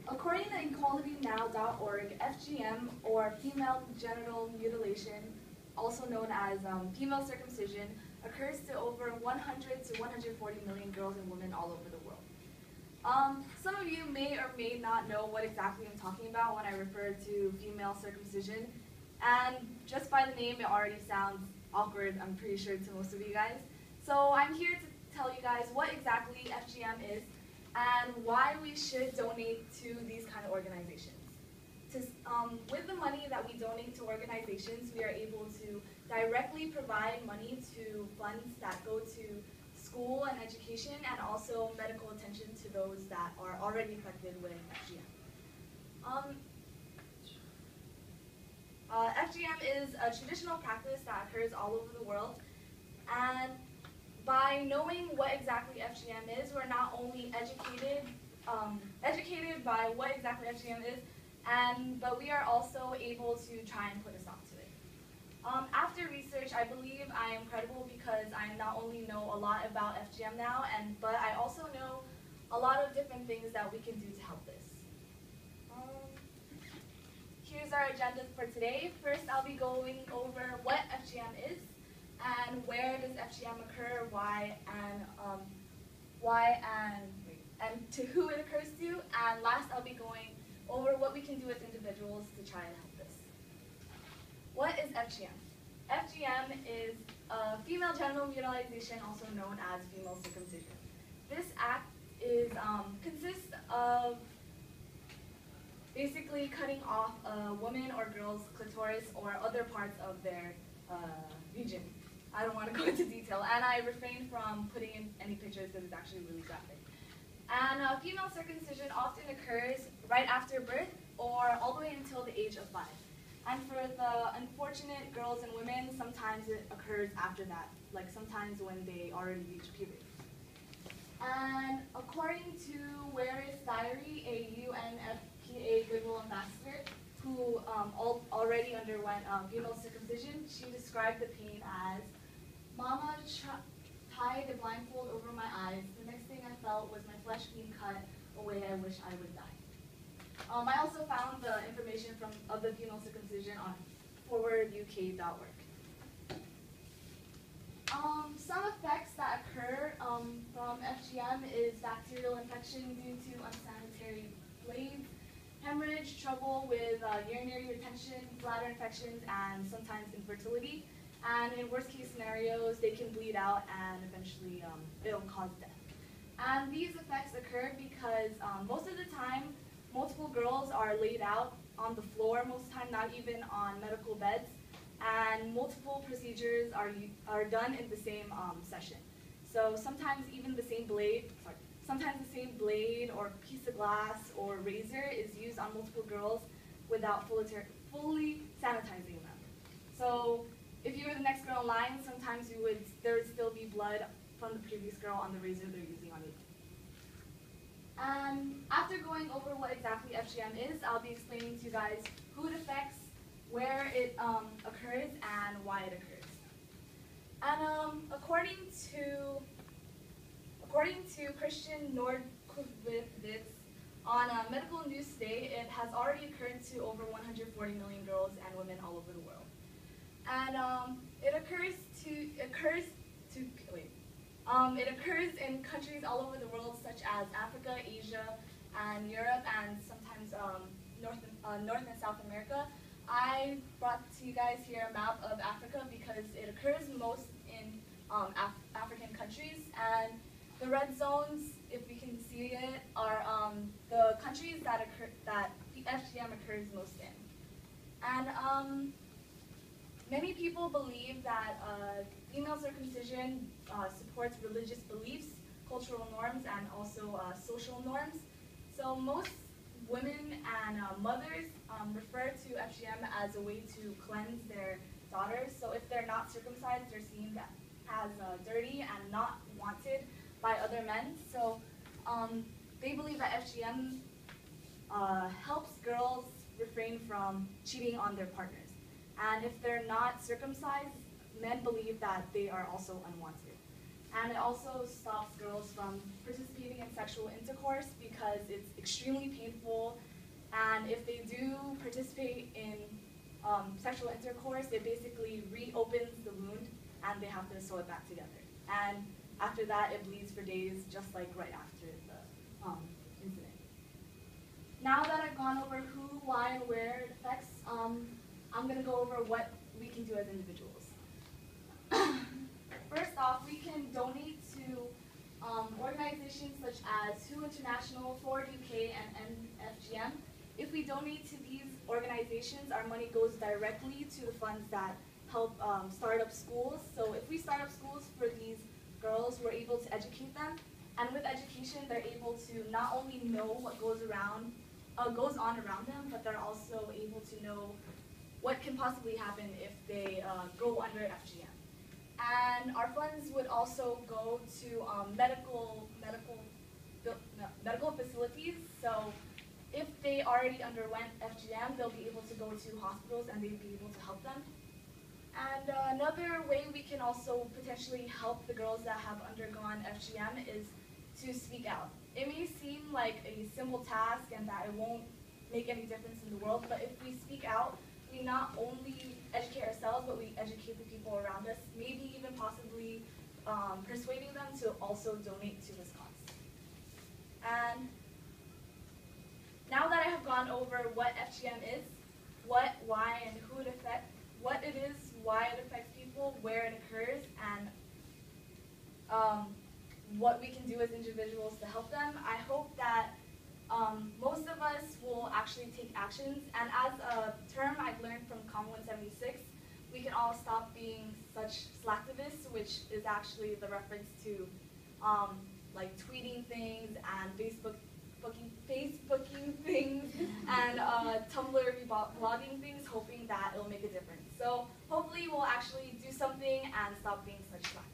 According to equalitynow.org, FGM, or female genital mutilation, also known as female circumcision, occurs to over 100 to 140 million girls and women all over the world. Some of you may or may not know what exactly I'm talking about when I refer to female circumcision, and just by the name it already sounds awkward, I'm pretty sure, to most of you guys. So I'm here to tell you guys what exactly FGM is and why we should donate to these kind of organizations. With the money that we donate to organizations, we are able to directly provide money to funds that go to school and education, and also medical attention to those that are already affected with FGM. FGM is a traditional practice that occurs all over the world, and by knowing what exactly FGM is, we're not only educated by what exactly FGM is, but we are also able to try and put a stop to it. After research, I believe I am credible because I not only know a lot about FGM now, but I also know a lot of different things that we can do to help this. Here's our agenda for today. First, I'll be going over what FGM is, and where does FGM occur, why, and to who it occurs to. And last, I'll be going over what we can do as individuals to try and help this. What is FGM? FGM is female genital mutilation, also known as female circumcision. This act consists of basically cutting off a woman or girl's clitoris or other parts of their region. I don't want to go into detail, and I refrain from putting in any pictures because it's actually really graphic. And female circumcision often occurs right after birth or all the way until the age of 5. And for the unfortunate girls and women, sometimes it occurs after that, like sometimes when they already reach puberty. And according to Ware's diary, a UNFPA Goodwill ambassador who already underwent female circumcision, she described the pain as, "Mama tied a blindfold over my eyes. The next thing I felt was my flesh being cut away. I wish I would die." I also found the information of the female circumcision on forwarduk.org. Some effects that occur from FGM is bacterial infection due to unsanitary blades, hemorrhage, trouble with urinary retention, bladder infections, and sometimes infertility. And in worst case scenarios, they can bleed out and eventually it'll cause death. And these effects occur because most of the time, multiple girls are laid out on the floor, most of the time not even on medical beds, and multiple procedures are done in the same session. So sometimes even the same blade, or piece of glass or razor is used on multiple girls without fully sanitizing them. So if you were the next girl in line, sometimes there would still be blood from the previous girl on the razor they're using on you. And after going over what exactly FGM is, I'll be explaining to you guys who it affects, where it occurs, and why it occurs. And according to Christian Nordquist on Medical News Today, it has already occurred to over 140 million girls and women all over the world. And it occurs in countries all over the world, such as Africa, Asia, and Europe, and sometimes North and South America. I brought to you guys here a map of Africa because it occurs most in African countries, and the red zones, if we can see it, are the countries that FGM occurs most in. And many people believe that female circumcision supports religious beliefs, cultural norms, and also social norms. So most women and mothers refer to FGM as a way to cleanse their daughters. So if they're not circumcised, they're seen as dirty and not wanted by other men. So they believe that FGM helps girls refrain from cheating on their partners. And if they're not circumcised, men believe that they are also unwanted. And it also stops girls from participating in sexual intercourse because it's extremely painful. And if they do participate in sexual intercourse, it basically reopens the wound and they have to sew it back together. And after that, it bleeds for days, just like right after the incident. Now that I've gone over who, why, and where it affects, I'm going to go over what we can do as individuals. First off, we can donate to organizations such as WHO International, Forward UK, and NFGM. If we donate to these organizations, our money goes directly to the funds that help start up schools. So if we start up schools for these girls, we're able to educate them. And with education, they're able to not only know what goes on around them, but they're also able to know what can possibly happen if they go under FGM. And our funds would also go to medical facilities. So if they already underwent FGM, they'll be able to go to hospitals and they'd be able to help them. And another way we can also potentially help the girls that have undergone FGM is to speak out. It may seem like a simple task and that it won't make any difference in the world, but if we speak out, we not only educate ourselves, but we educate the people around us, maybe even possibly persuading them to also donate to this cause. And now that I have gone over what FGM is, what, why, and who it affects, what it is, why it affects people, where it occurs, and what we can do as individuals to help them, I hope that most of us will actually take actions. And as a term I've learned from Com 176, we can all stop being such slacktivists, which is actually the reference to like tweeting things and Facebooking things and Tumblr blogging things, hoping that it'll make a difference. So hopefully we'll actually do something and stop being such slacktivists.